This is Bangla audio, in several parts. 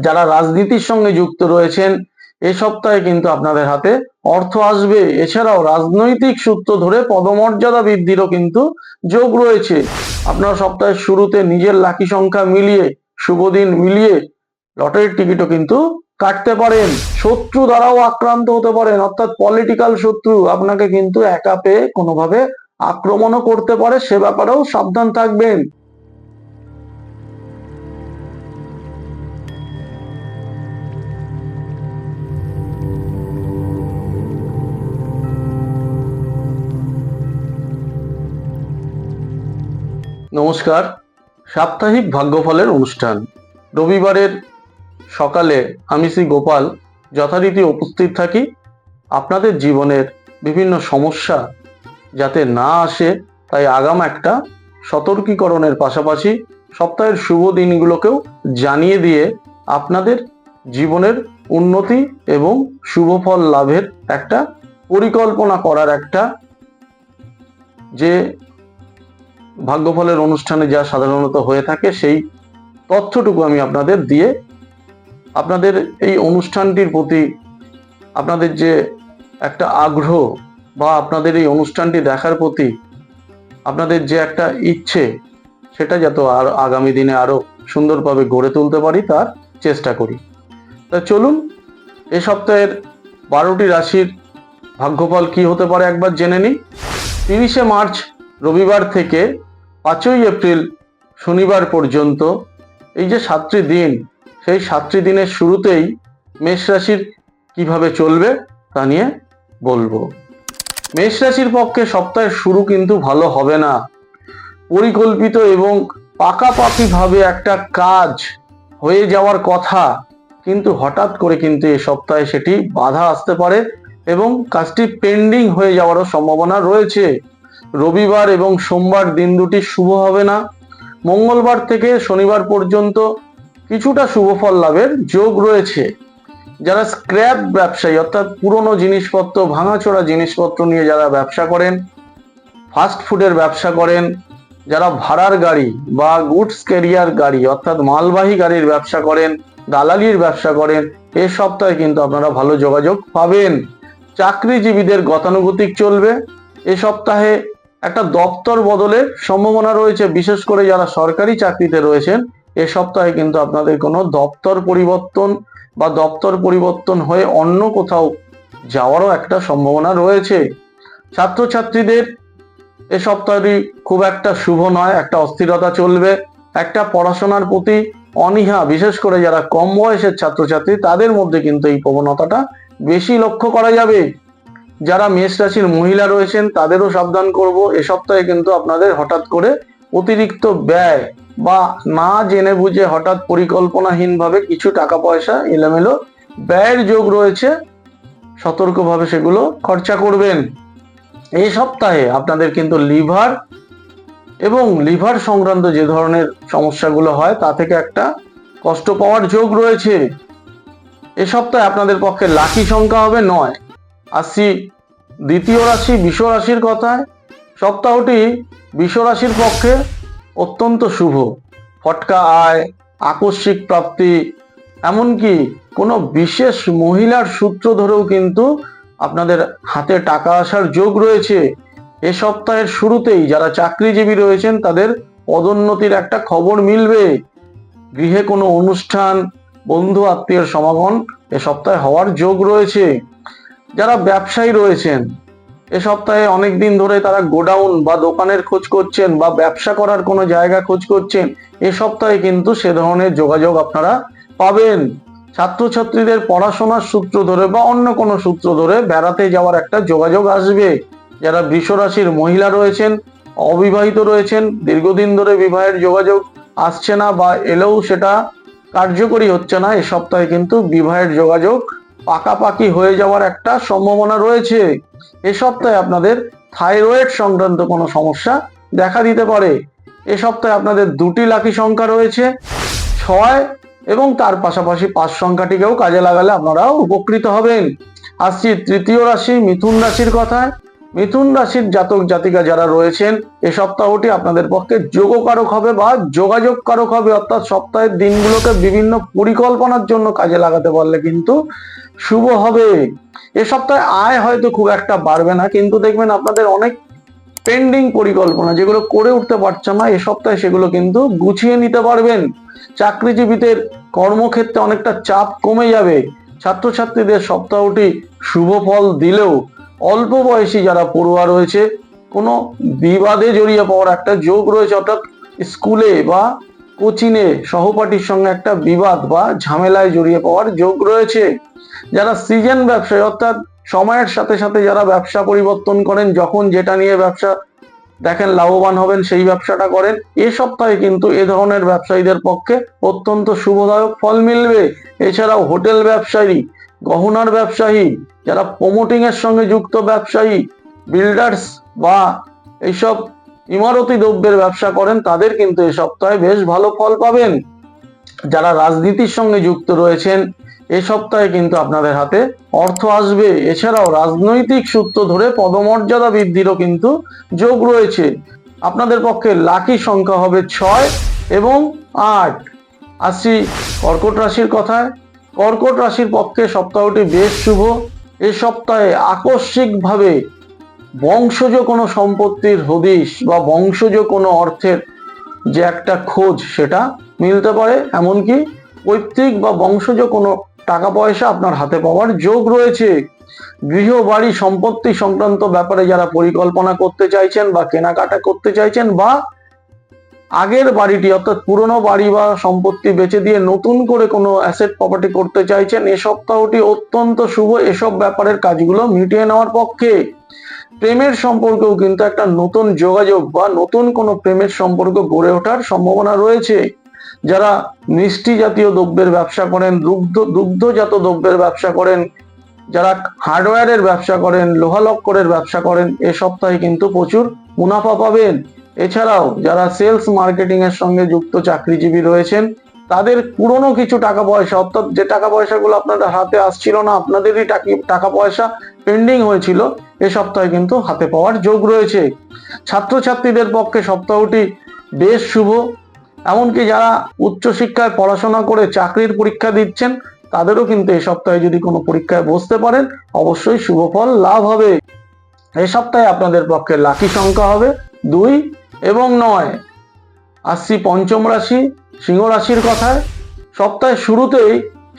যারা রাজনীতির সঙ্গে যুক্ত রয়েছেন এ সপ্তাহে কিন্তু আপনাদের হাতে অর্থ আসবে। এছাড়াও রাজনৈতিক সূত্র ধরে পদমর্যাদা বৃদ্ধিরও কিন্তু যোগ রয়েছে। আপনারা সপ্তাহের শুরুতে নিজের লাকি সংখ্যা মিলিয়ে, শুভ দিন মিলিয়ে লটারির টিকিটও কিন্তু কাটতে পারেন। শত্রু দ্বারাও আক্রান্ত হতে পারেন, অর্থাৎ পলিটিক্যাল শত্রু আপনাকে কিন্তু একা পেয়ে কোনোভাবে আক্রমণও করতে পারে, সে ব্যাপারেও সাবধান থাকবেন। নমস্কার, সাপ্তাহিক ভাগ্যফলের অনুষ্ঠান রবিবারের সকালে আমি শ্রী গোপাল যথারীতি উপস্থিত থাকি। আপনাদের জীবনের বিভিন্ন সমস্যা যাতে না আসে তাই আগাম একটা সতর্কীকরণের পাশাপাশি সপ্তাহের শুভ দিনগুলোকেও জানিয়ে দিয়ে আপনাদের জীবনের উন্নতি এবং শুভ ফল লাভের একটা পরিকল্পনা করার একটা যে ভাগ্যফলের অনুষ্ঠানে যা সাধারণত হয়ে থাকে সেই তথ্যটুকু আমি আপনাদের দিয়ে আপনাদের এই অনুষ্ঠানটির প্রতি আপনাদের যে একটা আগ্রহ বা আপনাদের এই অনুষ্ঠানটি দেখার প্রতি আপনাদের যে একটা ইচ্ছে সেটা যাতে আর আগামী দিনে আরো সুন্দরভাবে গড়ে তুলতে পারি তার চেষ্টা করি। তা চলুন এ সপ্তাহের 12টি রাশির ভাগ্যফল কি হতে পারে একবার জেনে নিই। 30শে মার্চ রবিবার থেকে 5ই এপ্রিল শনিবার পর্যন্ত এই যে 7টি দিন, সেই 7টি দিনের শুরুতেই মেষ রাশির কিভাবে চলবে তা নিয়ে বলবো। মেষ রাশির পক্ষে সপ্তাহের শুরু কিন্তু ভালো হবে না। পরিকল্পিত এবং পাকাপাকিভাবে একটা কাজ হয়ে যাওয়ার কথা, কিন্তু হঠাৎ করে কিন্তু এই সপ্তাহে সেটি বাধা আসতে পারে এবং কাজটি পেন্ডিং হয়ে যাওয়ারও সম্ভাবনা রয়েছে। রবিবার এবং সোমবার দিন দুটি শুভ হবে না। মঙ্গলবার থেকে শনিবার পর্যন্ত কিছুটা শুভ ফল লাভের যোগ রয়েছে। যারা স্ক্র্যাপ ব্যবসায়ী অর্থাৎ পুরনো জিনিসপত্র, ভাঙাচোরা জিনিসপত্র নিয়ে যারা ব্যবসা করেন, ফাস্ট ফুডের ব্যবসা করেন, যারা ভাড়ার গাড়ি বা গুডস ক্যারিয়ার গাড়ি অর্থাৎ মালবাহী গাড়ির ব্যবসা করেন, দালালির ব্যবসা করেন, এ সপ্তাহে কিন্তু আপনারা ভালো যোগাযোগ পাবেন। চাকরিজীবীদের গতানুগতিক চলবে। এ সপ্তাহে একটা দপ্তর বদলের সম্ভাবনা রয়েছে, বিশেষ করে যারা সরকারি চাকরিতে রয়েছেন এ সপ্তাহে কিন্তু আপনাদের কোনো দপ্তর পরিবর্তন হয়ে অন্য কোথাও যাওয়ারও একটা সম্ভাবনা রয়েছে। ছাত্রছাত্রীদের এ সপ্তাহটি খুব একটা শুভ নয়, একটা অস্থিরতা চলবে, একটা পড়াশোনার প্রতি অনীহা, বিশেষ করে যারা কম বয়সের ছাত্রছাত্রী তাদের মধ্যে কিন্তু এই প্রবণতাটা বেশি লক্ষ্য করা যাবে। যারা মেষ রাশির মহিলা রয়েছেন তাদেরও সাবধান করব, এ সপ্তাহে কিন্তু আপনাদের হঠাৎ করে অতিরিক্ত ব্যয় বা না জেনে বুঝে হঠাৎ পরিকল্পনাহীনভাবে কিছু টাকা পয়সা এলোমেলো ব্যয়ের যোগ রয়েছে, সতর্কভাবে সেগুলো খরচা করবেন। এই সপ্তাহে আপনাদের কিন্তু লিভার সংক্রান্ত যে ধরনের সমস্যাগুলো হয় তা থেকে একটা কষ্ট পাওয়ার যোগ রয়েছে। এ সপ্তাহে আপনাদের পক্ষে লাকি সংখ্যা হবে 9। আসছি দ্বিতীয় রাশি বৃষ রাশির কথায়। সপ্তাহটি বৃষ রাশির পক্ষে অত্যন্ত শুভ। ফটকা আয়, আকস্মিক প্রাপ্তি, এমনকি কোনো বিশেষ মহিলার সূত্র ধরেও কিন্তু আপনাদের হাতে টাকা আসার যোগ রয়েছে। এ সপ্তাহের শুরুতেই যারা চাকরিজীবী রয়েছেন তাদের পদোন্নতির একটা খবর মিলবে। গৃহে কোনো অনুষ্ঠান, বন্ধু আত্মীয়ের সমাগম এ সপ্তাহে হওয়ার যোগ রয়েছে। যারা ব্যবসায়ী রয়েছেন এ সপ্তাহে অনেকদিন ধরে তারা গোডাউন বা দোকানের খোঁজ করছেন বা ব্যবসা করার কোনো জায়গা খোঁজ করছেন, এ সপ্তাহে কিন্তু সে ধরনের যোগাযোগ আপনারা পাবেন। ছাত্রছাত্রীদের পড়াশোনার সূত্র ধরে বা অন্য কোনো সূত্র ধরে বেড়াতে যাওয়ার একটা যোগাযোগ আসবে। যারা বৃষ রাশির মহিলা রয়েছেন, অবিবাহিত রয়েছেন, দীর্ঘদিন ধরে বিবাহের যোগাযোগ আসছে না বা এলেও সেটা কার্যকরী হচ্ছে না, এ সপ্তাহে কিন্তু বিবাহের যোগাযোগ পাকাপাকি হয়ে যাওয়ার একটা সম্ভাবনা রয়েছে। এ সপ্তাহে আপনাদের থাইরয়েড সংক্রান্ত কোনো সমস্যা দেখা দিতে পারে। এ সপ্তাহে আপনাদের 2টি লাকি সংখ্যা রয়েছে, 6 এবং তার পাশাপাশি 5 সংখ্যাটিকেও কাজে লাগালে আপনারাও উপকৃত হবেন। আসছি তৃতীয় রাশি মিথুন রাশির কথায়। মিথুন রাশির জাতক জাতিকা যারা রয়েছেন, এ সপ্তাহটি আপনাদের পক্ষে যোগকারক হবে বা যোগাযোগ কারক হবে, অর্থাৎ সপ্তাহের দিনগুলোকে বিভিন্ন পরিকল্পনার জন্য কাজে লাগাতে পারলে কিন্তু শুভ হবে। এ সপ্তাহে আয় হয়তো খুব একটা বাড়বে না, কিন্তু দেখবেন আপনাদের অনেক পেন্ডিং পরিকল্পনা যেগুলো করে উঠতে পারছে না, এ সপ্তাহে সেগুলো কিন্তু গুছিয়ে নিতে পারবেন। চাকরিজীবীদের কর্মক্ষেত্রে অনেকটা চাপ কমে যাবে। ছাত্রছাত্রীদের সপ্তাহটি শুভ ফল দিলেও অল্প বয়সী যারা পড়ুয়া রয়েছে, কোনো বিবাদে জড়িয়ে পড়ার একটা যোগ রয়েছে, অর্থাৎ স্কুলে বা কোচিংয়ে সহপাঠীর সঙ্গে একটা বিবাদ বা ঝামেলায় জড়িয়ে পড়ার যোগ রয়েছে। যারা সিজন ব্যবসায়ী, অর্থাৎ সময়ের সাথে সাথে যারা ব্যবসা পরিবর্তন করেন, যখন যেটা নিয়ে ব্যবসা দেখেন লাভবান হবেন সেই ব্যবসাটা করেন, এ সপ্তাহে কিন্তু এ ধরনের ব্যবসায়ীদের পক্ষে অত্যন্ত শুভদায়ক ফল মিলবে। এছাড়াও হোটেল ব্যবসায়ী, গহনার ব্যবসায়ী, যারা প্রমোটিং এর সঙ্গে যুক্ত ব্যবসায়ী, বিল্ডার্স বা এইসব ইমারতি দ্রব্যের ব্যবসা করেন, তাদের কিন্তু এ সপ্তাহে বেশ ভালো ফল পাবেন। যারা রাজনীতির সঙ্গে যুক্ত রয়েছেন, এ সপ্তাহে কিন্তু আপনাদের হাতে অর্থ আসবে। এছাড়াও রাজনৈতিক সূত্র ধরে পদমর্যাদা বৃদ্ধিরও কিন্তু যোগ রয়েছে। আপনাদের পক্ষে লাকি সংখ্যা হবে 6 এবং 8। আসি কর্কট রাশির কথায়। কর্কট রাশির পক্ষে সপ্তাহটি বেশ শুভ। এ সপ্তাহে আকস্মিকভাবে বংশজ কোনো সম্পত্তির হদিশ বা বংশজ কোনো অর্থের যে একটা খোঁজ সেটা মিলতে পারে, এমনকি পৈতৃক বা বংশজ কোনো টাকা পয়সা আপনার হাতে পাওয়ার যোগ রয়েছে। গৃহ বাড়ি সম্পত্তি সংক্রান্ত ব্যাপারে যারা পরিকল্পনা করতে চাইছেন বা কেনাকাটা করতে চাইছেন, বা আগের বাড়িটি অর্থাৎ পুরনো বাড়ি বা সম্পত্তি বেচে দিয়ে নতুন করে কোনো অ্যাসেট প্রপার্টি করতে চাইছেন, এ সপ্তাহটি অত্যন্ত শুভ এসব ব্যাপারের কাজগুলো মিটিয়ে নেওয়ার পক্ষে। প্রেমের সম্পর্কেও কিন্তু একটা নতুন যোগাযোগ বা নতুন কোনো প্রেমের সম্পর্ক গড়ে ওঠার সম্ভাবনা রয়েছে। যারা মিষ্টি জাতীয় দ্রব্যের ব্যবসা করেন, দুগ্ধজাত দ্রব্যের ব্যবসা করেন, যারা হার্ডওয়্যারের ব্যবসা করেন, লোহালক্করের ব্যবসা করেন, এ সপ্তাহে কিন্তু প্রচুর মুনাফা পাবেন। এছাড়াও যারা সেলস মার্কেটিং এর সঙ্গে যুক্ত চাকরিজীবী রয়েছেন, তাদের পুরনো কিছু টাকা পয়সা, অর্থাৎ যে টাকা পয়সাগুলো আপনাদের হাতে আসছিল না, আপনাদেরই টাকা পয়সা পেন্ডিং হয়েছিল, এ সপ্তাহে কিন্তু হাতে পাওয়ার যোগ রয়েছে। ছাত্রছাত্রীদের পক্ষে সপ্তাহটি বেশ শুভ। এমনকি যারা উচ্চশিক্ষায় পড়াশোনা করে চাকরির পরীক্ষা দিচ্ছেন, তাদেরও কিন্তু এই সপ্তাহে যদি কোনো পরীক্ষায় বসতে পারেন, অবশ্যই শুভ ফল লাভ হবে। এই সপ্তাহে আপনাদের পক্ষে লাকি সংখ্যা হবে 2 এবং 9। আসছি পঞ্চম রাশি সিংহ রাশির কথায়। সপ্তাহের শুরুতেই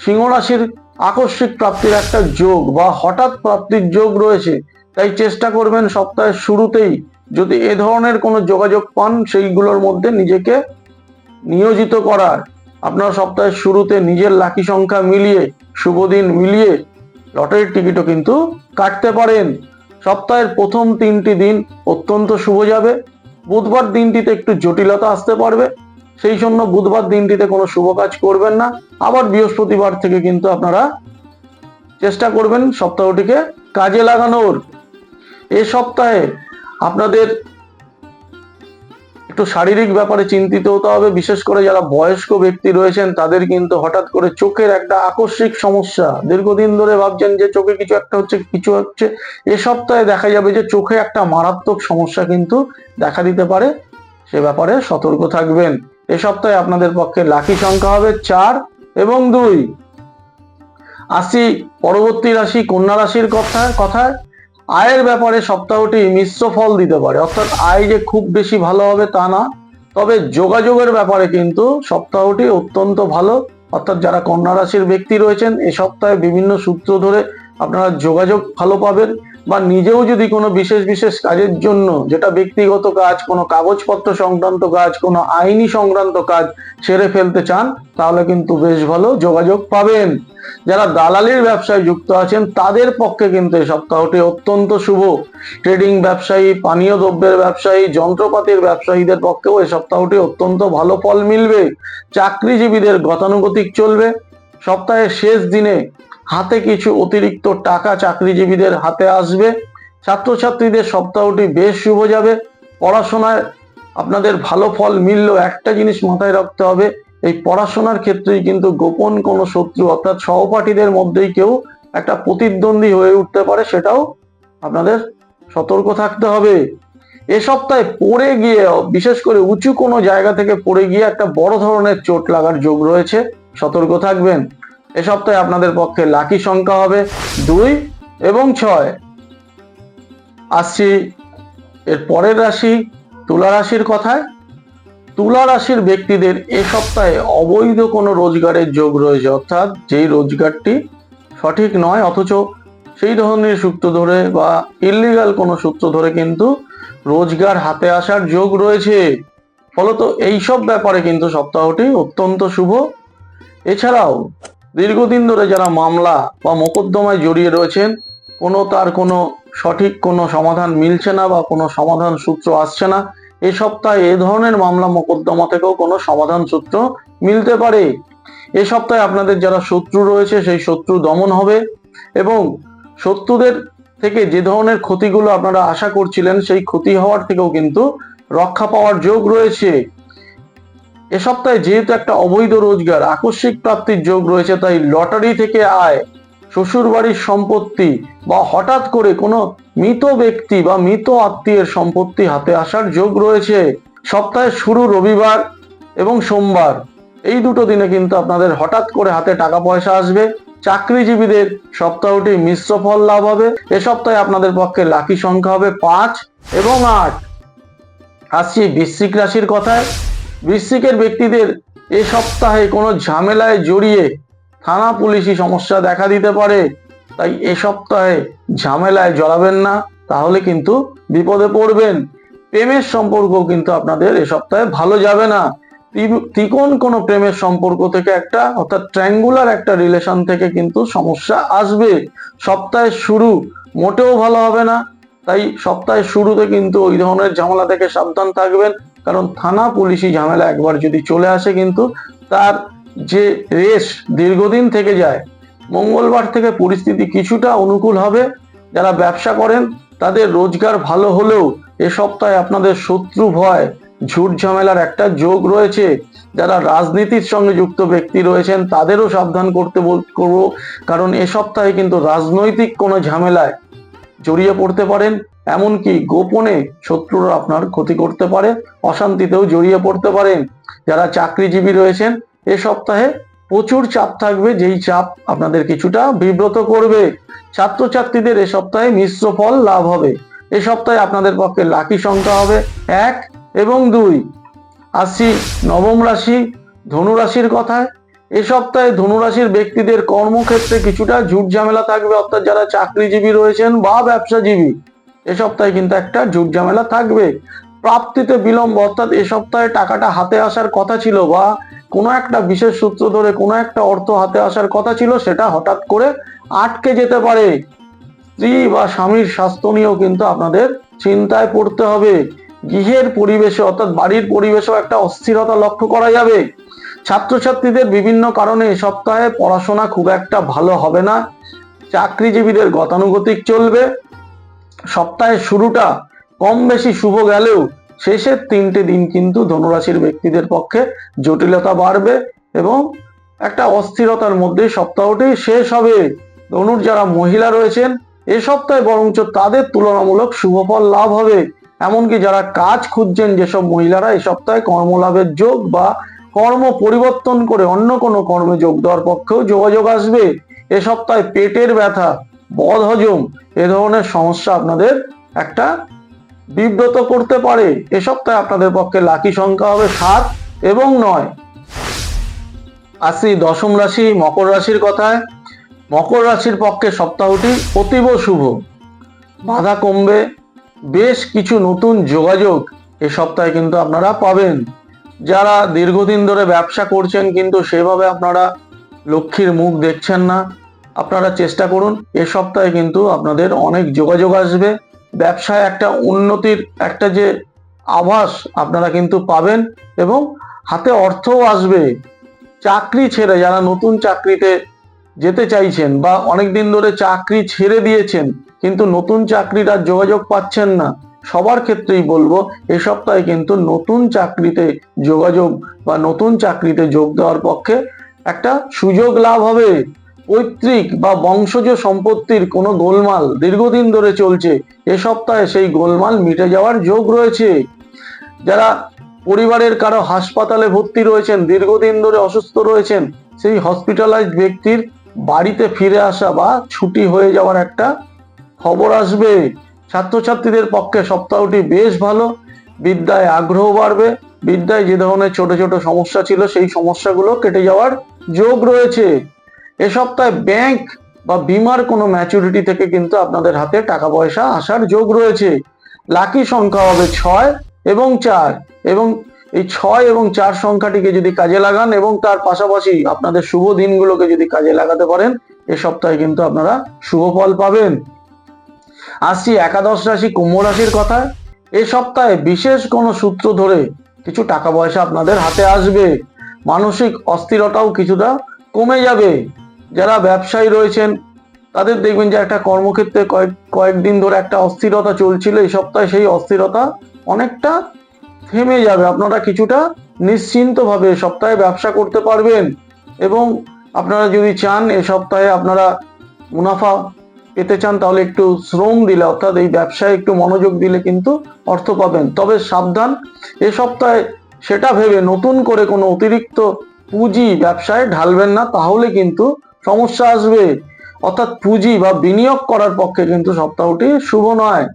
সিংহ রাশির আকস্মিক প্রাপ্তির একটা যোগ বা হঠাৎ প্রাপ্তির যোগ রয়েছে, তাই চেষ্টা করবেন সপ্তাহের শুরুতেই যদি এ ধরনের কোনো যোগাযোগ পান, সেইগুলোর মধ্যে নিজেকে নিয়োজিত করার। আপনার সপ্তাহের শুরুতে নিজের লাকি সংখ্যা মিলিয়ে, শুভ দিন মিলিয়ে লটারির টিকিটও কিন্তু কাটতে পারেন। সপ্তাহের প্রথম 3টি দিন অত্যন্ত শুভ যাবে। বুধবার দিনটিতে একটু জটিলতা আসতে পারবে, সেই জন্য বুধবার দিনটিতে কোনো শুভ কাজ করবেন না। আবার বৃহস্পতিবার থেকে কিন্তু আপনারা চেষ্টা করবেন সপ্তাহটিকে কাজে লাগানোর। এ সপ্তাহে আপনাদের একটু শারীরিক ব্যাপারে চিন্তিত হতে হবে, বিশেষ করে যারা বয়স্ক ব্যক্তি রয়েছেন, তাদের কিন্তু হঠাৎ করে চোখের একটা আকস্মিক সমস্যা, দীর্ঘদিন ধরে ভাবছেন যে চোখে কিছু একটা হচ্ছে, কিছু হচ্ছে, এ সপ্তাহে দেখা যাবে যে চোখে একটা মারাত্মক সমস্যা কিন্তু দেখা দিতে পারে, সে ব্যাপারে সতর্ক থাকবেন। এ সপ্তাহে আপনাদের পক্ষে লাকি সংখ্যা হবে 4 এবং 2। আসি পরবর্তী রাশি কন্যা রাশির কথায়। আয়ের ব্যাপারে সপ্তাহটি মিশ্র ফল দিতে পারে, অর্থাৎ আয় যে খুব বেশি ভালো হবে তা না, তবে যোগাযোগের ব্যাপারে কিন্তু সপ্তাহটি অত্যন্ত ভালো। অর্থাৎ যারা কন্যা রাশির ব্যক্তি রয়েছেন, এ সপ্তাহে বিভিন্ন সূত্র ধরে আপনারা যোগাযোগ ভালো পাবেন, বা নিজেও যদি কোনো বিশেষ বিশেষ কাজের জন্য, যেটা ব্যক্তিগত কাজ, কোনো কাগজপত্র সংক্রান্ত কাজ, কোনো আইনি সংক্রান্ত কাজ সেরে ফেলতে চান, তাহলে কিন্তু বেশ ভালো যোগাযোগ পাবেন। যারা দালালির ব্যবসায় যুক্ত আছেন, তাদের পক্ষে কিন্তু এই সপ্তাহটি অত্যন্ত শুভ। ট্রেডিং ব্যবসায়ী, পানীয় দ্রব্যের ব্যবসায়ী, যন্ত্রপাতির ব্যবসায়ীদের পক্ষেও এই সপ্তাহটি অত্যন্ত ভালো ফল মিলবে। চাকরিজীবীদের গতানুগতিক চলবে। সপ্তাহের শেষ দিনে হাতে কিছু অতিরিক্ত টাকা চাকরিজীবীদের হাতে আসবে। ছাত্রছাত্রীদের সপ্তাহটি বেশ শুভ যাবে। পড়াশোনায় আপনাদের ভালো ফল মিললেও একটা জিনিস মাথায় রাখতে হবে, এই পড়াশোনার ক্ষেত্রেই কিন্তু গোপন কোনো শত্রু, অর্থাৎ সহপাঠীদের মধ্যেই কেউ একটা প্রতিদ্বন্দ্বী হয়ে উঠতে পারে, সেটাও আপনাদের সতর্ক থাকতে হবে। এ সপ্তাহে পড়ে গিয়ে, বিশেষ করে উঁচু কোনো জায়গা থেকে পড়ে গিয়ে একটা বড় ধরনের চোট লাগার যোগ রয়েছে, সতর্ক থাকবেন। এ সপ্তাহে আপনাদের পক্ষে লাকি সংখ্যা হবে 2 এবং 6। আসছি এর পরের রাশি তুলা রাশির কথায়। তুলা রাশির ব্যক্তিদের এ সপ্তাহে অবৈধ কোনো রোজগারের যোগ রয়েছে, অর্থাৎ যেই রোজগারটি সঠিক নয় অথচ সেই ধরনের সূত্র ধরে বা ইল্লিগাল কোনো সূত্র ধরে কিন্তু রোজগার হাতে আসার যোগ রয়েছে। ফলত এইসব ব্যাপারে কিন্তু সপ্তাহটি অত্যন্ত শুভ। এছাড়াও দীর্ঘদিন ধরে যারা মামলা বা মোকদ্দমায় জড়িয়ে রয়েছেন, তার কোনো সঠিক কোনো সমাধান মিলছে না বা কোনো সমাধান সূত্র আসছে না, এ সপ্তাহে এ ধরনের মামলা মোকদ্দমা থেকেও কোনো সমাধান সূত্র মিলতে পারে। এ সপ্তাহে আপনাদের যারা শত্রু রয়েছে সেই শত্রু দমন হবে এবং শত্রুদের থেকে যে ধরনের ক্ষতিগুলো আপনারা আশা করছিলেন সেই ক্ষতি হওয়ার থেকেও কিন্তু রক্ষা পাওয়ার যোগ রয়েছে। এ সপ্তাহে যেহেতু একটা অবৈধ রোজগার, আকস্মিক প্রাপ্তির যোগ রয়েছে, তাই লটারি থেকে আয়, শ্বশুর বাড়ির সম্পত্তি বা হঠাৎ করে কোনো মৃত ব্যক্তি বা মৃত আত্মীয়ের সম্পত্তি হাতে আসার যোগ রয়েছে। সপ্তাহের শুরু রবিবার এবং সোমবার, এই দুটো দিনে কিন্তু আপনাদের হঠাৎ করে হাতে টাকা পয়সা আসবে। চাকরিজীবীদের সপ্তাহটি মিশ্র ফল লাভ হবে। এ সপ্তাহে আপনাদের পক্ষে লাকি সংখ্যা হবে 5 এবং 8। আসছি বৃশ্চিক রাশির কথায়। বৃশ্চিকের ব্যক্তিদের এ সপ্তাহে কোনো ঝামেলায় জড়িয়ে থানা পুলিশি সমস্যা দেখা দিতে পারে, তাই এ সপ্তাহে ঝামেলায় জড়াবেন না, তাহলে কিন্তু বিপদে পড়বেন। প্রেমের সম্পর্ক কিন্তু আপনাদের এ সপ্তাহে ভালো যাবে না। ত্রিকোণ কোনো প্রেমের সম্পর্ক থেকে একটা, অর্থাৎ ট্রায়াঙ্গুলার একটা রিলেশন থেকে কিন্তু সমস্যা আসবে। সপ্তাহের শুরু মোটেও ভালো হবে না, তাই সপ্তাহের শুরুতে কিন্তু ওই ধরনের ঝামেলা থেকে সাবধান থাকবেন, কারণ থানা পুলিশি ঝামেলা একবার যদি চলে আসে কিন্তু তার যে রেশ দীর্ঘদিন থেকে যায়। মঙ্গলবার থেকে পরিস্থিতি কিছুটা অনুকূল হবে। যারা ব্যবসা করেন তাদের রোজগার ভালো হলেও এ সপ্তাহে আপনাদের শত্রু ভয়, ঝুট ঝামেলার একটা যোগ রয়েছে। যারা রাজনীতির সঙ্গে যুক্ত ব্যক্তি রয়েছেন তাদেরও সাবধান করব, কারণ এ সপ্তাহে কিন্তু রাজনৈতিক কোনো ঝামেলায় জড়িয়ে পড়তে পারেন, এমনকি গোপনে শত্রুরা আপনার ক্ষতি করতে পারে, অশান্তিতেও জড়িয়ে পড়তে পারেন। যারা চাকরিজীবী রয়েছেন এ সপ্তাহে প্রচুর চাপ থাকবে, যেই চাপ আপনাদের কিছুটা বিব্রত করবে। ছাত্রছাত্রীদের এ সপ্তাহে মিশ্র ফল লাভ হবে। এ সপ্তাহে আপনাদের পক্ষে লাকি সংখ্যা হবে 1 এবং 2। আসছি নবম রাশি ধনু রাশির কথায়। এ সপ্তাহে ধনুরাশির ব্যক্তিদের কর্মক্ষেত্রে কিছুটা ঝুট ঝামেলা থাকবে, অর্থাৎ যারা চাকরিজীবী রয়েছেন বা ব্যবসাজীবী এ সপ্তাহে কিন্তু একটা ঝুট ঝামেলা থাকবে। প্রাপ্তিতে বিলম্ব, অর্থাৎ এ সপ্তাহে টাকাটা হাতে আসার কথা ছিল বা কোনো একটা বিশেষ সূত্র ধরে কোনো একটা অর্থ হাতে আসার কথা ছিল, সেটা হঠাৎ করে আটকে যেতে পারে। স্ত্রী বা স্বামীর স্বাস্থ্য নিয়েও কিন্তু আপনাদের চিন্তায় পড়তে হবে। গৃহের পরিবেশে, অর্থাৎ বাড়ির পরিবেশেও একটা অস্থিরতা লক্ষ্য করা যাবে। ছাত্রছাত্রীদের বিভিন্ন কারণে এ সপ্তাহে পড়াশোনা খুব একটা ভালো হবে না। চাকরিজীবীদের গতানুগতিক চলবে। সপ্তাহের শুরুটা কম বেশি শুভ গেলেও শেষের 3টে দিন কিন্তু ধনুরাশির ব্যক্তিদের পক্ষে জটিলতা বাড়বে এবং একটা অস্থিরতার মধ্যে সপ্তাহটি শেষ হবে। ধনুর যারা মহিলা রয়েছেন এ সপ্তাহে বরঞ্চ তাদের তুলনামূলক শুভ ফল লাভ হবে। এমনকি যারা কাজ খুঁজছেন যেসব মহিলারা এ সপ্তাহে কর্মলাভের যোগ বা কর্ম পরিবর্তন করে অন্য কোনো কর্মে যোগ দেওয়ার পক্ষেও যোগাযোগ আসবে। এ সপ্তাহে পেটের ব্যথা, বদহজম এ ধরনের সমস্যা আপনাদের একটা বিব্রত করতে পারে। এ সপ্তাহে আপনাদের পক্ষে লাকি সংখ্যা হবে 7 এবং 9। আসি দশম রাশি মকর রাশির কথায়। মকর রাশির পক্ষে সপ্তাহটি অতীব শুভ। বাধা কমবে, বেশ কিছু নতুন যোগাযোগ এ সপ্তাহে কিন্তু আপনারা পাবেন। যারা দীর্ঘদিন ধরে ব্যবসা করছেন কিন্তু সেভাবে আপনারা লক্ষ্মীর মুখ দেখছেন না, আপনারা চেষ্টা করুন। এ সপ্তাহে কিন্তু আপনাদের অনেক যোগাযোগ আসবে। ব্যবসায় একটা উন্নতির একটা যে আভাস আপনারা কিন্তু পাবেন এবং হাতে অর্থও আসবে। চাকরি ছেড়ে যারা নতুন চাকরিতে যেতে চাইছেন বা অনেকদিন ধরে চাকরি ছেড়ে দিয়েছেন কিন্তু নতুন চাকরির আর যোগাযোগ পাচ্ছেন না, সবার ক্ষেত্রেই বলবো এ সপ্তাহে কিন্তু নতুন চাকরিতে যোগাযোগ বা নতুন চাকরিতে যোগ দেওয়ার পক্ষে একটা সুযোগ লাভ হবে। পৈতৃক বা বংশজ সম্পত্তির কোনো গোলমাল দীর্ঘদিন ধরে চলছে, এ সপ্তাহে সেই গোলমাল মিটে যাওয়ার যোগ রয়েছে। যারা পরিবারের কারো হাসপাতালে ভর্তি রয়েছেন, দীর্ঘদিন ধরে অসুস্থ রয়েছেন, সেই হসপিটালাইজড ব্যক্তির বাড়িতে ফিরে আসা বা ছুটি হয়ে যাওয়ার একটা খবর আসবে। ছাত্রছাত্রীদের পক্ষে সপ্তাহটি বেশ ভালো, বিদ্যায় আগ্রহ বাড়বে, বিদ্যায় যে ধরনের ছোট ছোট সমস্যা ছিল সেই সমস্যাগুলো কেটে যাওয়ার যোগ রয়েছে। এ সপ্তাহে ব্যাংক বা বীমার কোনো ম্যাচুরিটি থেকে কিন্তু আপনাদের হাতে টাকা পয়সা আসার যোগ রয়েছে। লাকি সংখ্যা হবে 6 এবং 4, এবং এই 6 এবং 4 সংখ্যাটিকে যদি কাজে লাগান এবং তার পাশাপাশি আপনাদের শুভ দিনগুলোকে যদি কাজে লাগাতে পারেন, এ সপ্তাহে কিন্তু আপনারা শুভ ফল পাবেন। আসছি একাদশ রাশি কুম্ভ রাশির কথা। এ সপ্তাহে বিশেষ কোনো সূত্র ধরে কিছু টাকা পয়সা আপনাদের হাতে আসবে, মানসিক অস্থিরতাও কিছুটা কমে যাবে। যারা ব্যবসায়ী রয়েছেন তাদের দেখবেন যে একটা কর্মক্ষেত্রে কয়েকদিন ধরে একটা অস্থিরতা চলছিল, এই সপ্তাহে সেই অস্থিরতা অনেকটা থেমে যাবে। আপনারা কিছুটা নিশ্চিন্তভাবে সপ্তাহে ব্যবসা করতে পারবেন, এবং আপনারা যদি চান এ সপ্তাহে আপনারা মুনাফা পেতে চান তাহলে একটু শ্রম দিলে, অর্থাৎ এই ব্যবসায় একটু মনোযোগ দিলে কিন্তু অর্থ পাবেন। তবে সাবধান, এ সপ্তাহে সেটা ভেবে নতুন করে কোনো অতিরিক্ত পুঁজি ব্যবসায় ঢালবেন না, তাহলে কিন্তু সমস্যা আসবে। অর্থাৎ পুঁজি বা বিনিয়োগ করার পক্ষে কিন্তু সপ্তাহটি শুভ নয়।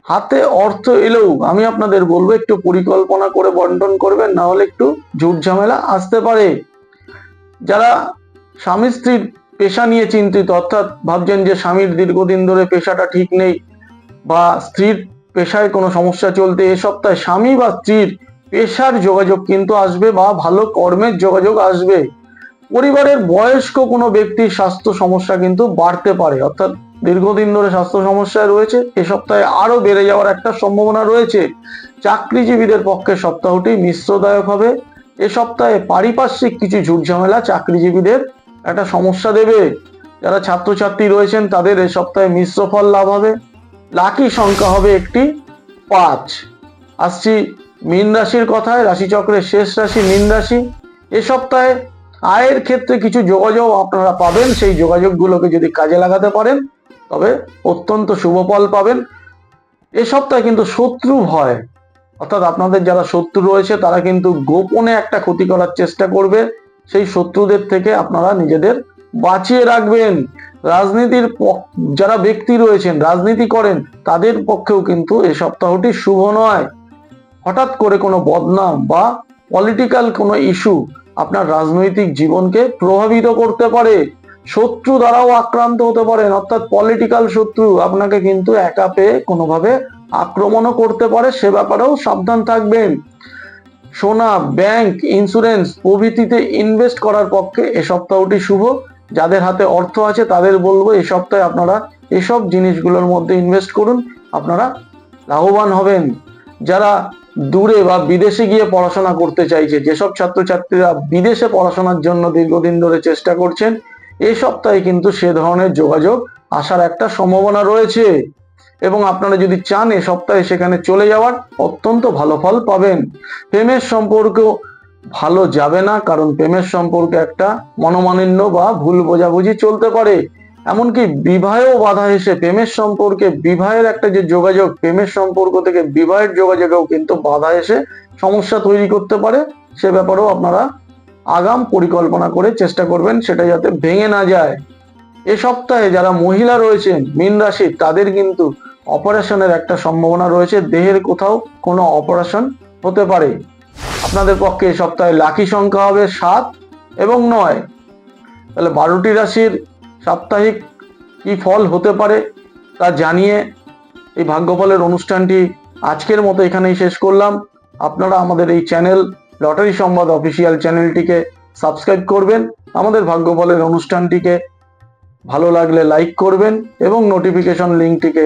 হাতে অর্থ এলেও আমি আপনাদের বলবো একটু পরিকল্পনা করে বন্টন করবেন, না হলে একটু ঝুট ঝামেলা আসতে পারে। যারা স্বামী স্ত্রীর পেশা নিয়ে চিন্তিত, অর্থাৎ ভাবছেন যে স্বামীর দীর্ঘদিন ধরে পেশাটা ঠিক নেই বা স্ত্রীর পেশায় কোনো সমস্যা চলতে, এ সপ্তাহে স্বামী বা স্ত্রীর পেশার যোগাযোগ কিন্তু আসবে বা ভালো কর্মের যোগাযোগ আসবে। পরিবারের বয়স্ক কোনো ব্যক্তির স্বাস্থ্য সমস্যা কিন্তু বাড়তে পারে, অর্থাৎ দীর্ঘদিন ধরে স্বাস্থ্য সমস্যায় রয়েছে, এ সপ্তাহে আরো বেড়ে যাওয়ার একটা সম্ভাবনা রয়েছে। চাকরিজীবীদের পক্ষে সপ্তাহটি মিশ্রদায়ক হবে। এ সপ্তাহে পারিপার্শ্বিক কিছু ঝুটঝামেলা চাকরিজীবীদের একটা সমস্যা দেবে। যারা ছাত্রছাত্রী রয়েছেন তাদের এ সপ্তাহে মিশ্র ফল লাভ হবে। লাকি সংখ্যা হবে একটি 5। আসছি মীন রাশির কথায়, রাশিচক্রের শেষ রাশি মীন রাশি। এ সপ্তাহে আয়ের ক্ষেত্রে কিছু যোগাযোগ আপনারা পাবেন, সেই যোগাযোগগুলোকে যদি কাজে লাগাতে পারেন তবে অত্যন্ত শুভ ফল পাবেন। এ সপ্তাহে কিন্তু শত্রু ভয়, অর্থাৎ আপনাদের যারা শত্রু রয়েছে তারা কিন্তু গোপনে একটা ক্ষতি করার চেষ্টা করবে, সেই শত্রুদের থেকে আপনারা নিজেদের বাঁচিয়ে রাখবেন। রাজনীতির যারা ব্যক্তি রয়েছেন, রাজনীতি করেন, তাদের পক্ষেও কিন্তু এই সপ্তাহটি শুভ নয়। হঠাৎ করে কোনো বদনাম বা পলিটিক্যাল কোনো ইস্যু আপনার রাজনৈতিক জীবনকে প্রভাবিত করতে পারে। শত্রু দ্বারাও আক্রান্ত হতে পারেন, অর্থাৎ পলিটিক্যাল শত্রু আপনাকে কিন্তু একা পেয়ে কোনোভাবে আক্রমণও করতে পারে, সে ব্যাপারেও সাবধান থাকবেন। সোনা, ব্যাংক, ইন্স্যুরেন্স প্রভৃতিতে ইনভেস্ট করার পক্ষে এ সপ্তাহটি শুভ। যাদের হাতে অর্থ আছে তাদের বলবো এই সপ্তাহে আপনারা এসব জিনিসগুলোর মধ্যে ইনভেস্ট করুন, আপনারা লাভবান হবেন। যারা দূরে বা বিদেশে গিয়ে পড়াশোনা করতে চাইছে, যেসব ছাত্রছাত্রীরা বিদেশে পড়াশোনার জন্য দীর্ঘদিন ধরে চেষ্টা করছেন, এই সপ্তাহে কিন্তু সে ধরনের যোগাযোগ আসার একটা সম্ভাবনা রয়েছে, এবং আপনারা যদি চান এ সপ্তাহে সেখানে চলে যাওয়ার অত্যন্ত ভালো ফল পাবেন। প্রেমের সম্পর্ক ভালো যাবে না, কারণ প্রেমের সম্পর্কে একটা মনোমালিন্য বা ভুল বোঝাবুঝি চলতে পারে। এমনকি বিবাহেও বাধা এসে প্রেমের সম্পর্কে বিবাহের একটা যে যোগাযোগ, প্রেমের সম্পর্ক থেকে বিবাহের যোগাযোগেও কিন্তু বাধা এসে সমস্যা তৈরি করতে পারে, সে ব্যাপারেও আপনারা আগাম পরিকল্পনা করে চেষ্টা করবেন সেটা যাতে ভেঙে না যায়। এ সপ্তাহে যারা মহিলা রয়েছেন মীন রাশির, তাদের কিন্তু অপারেশনের একটা সম্ভাবনা রয়েছে, দেহের কোথাও কোনো অপারেশন হতে পারে। আপনাদের পক্ষে এই সপ্তাহে লাকি সংখ্যা হবে 7 এবং 9। তাহলে 12টি রাশির সাপ্তাহিক কি ফল হতে পারে তা জানিয়ে এই ভাগ্যফলের অনুষ্ঠানটি আজকের মতো এখানেই শেষ করলাম। আপনারা আমাদের এই চ্যানেল লটারি সংবাদ অফিসিয়াল চ্যানেলটিকে সাবস্ক্রাইব করবেন, আমাদের ভাগ্যফলের অনুষ্ঠানটিকে ভালো লাগলে লাইক করবেন এবং নোটিফিকেশন লিঙ্কটিকে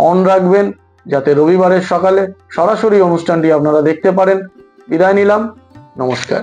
অন রাখবেন, যাতে রবিবারের সকালে সরাসরি অনুষ্ঠানটি আপনারা দেখতে পারেন। বিদায় নিলাম, নমস্কার।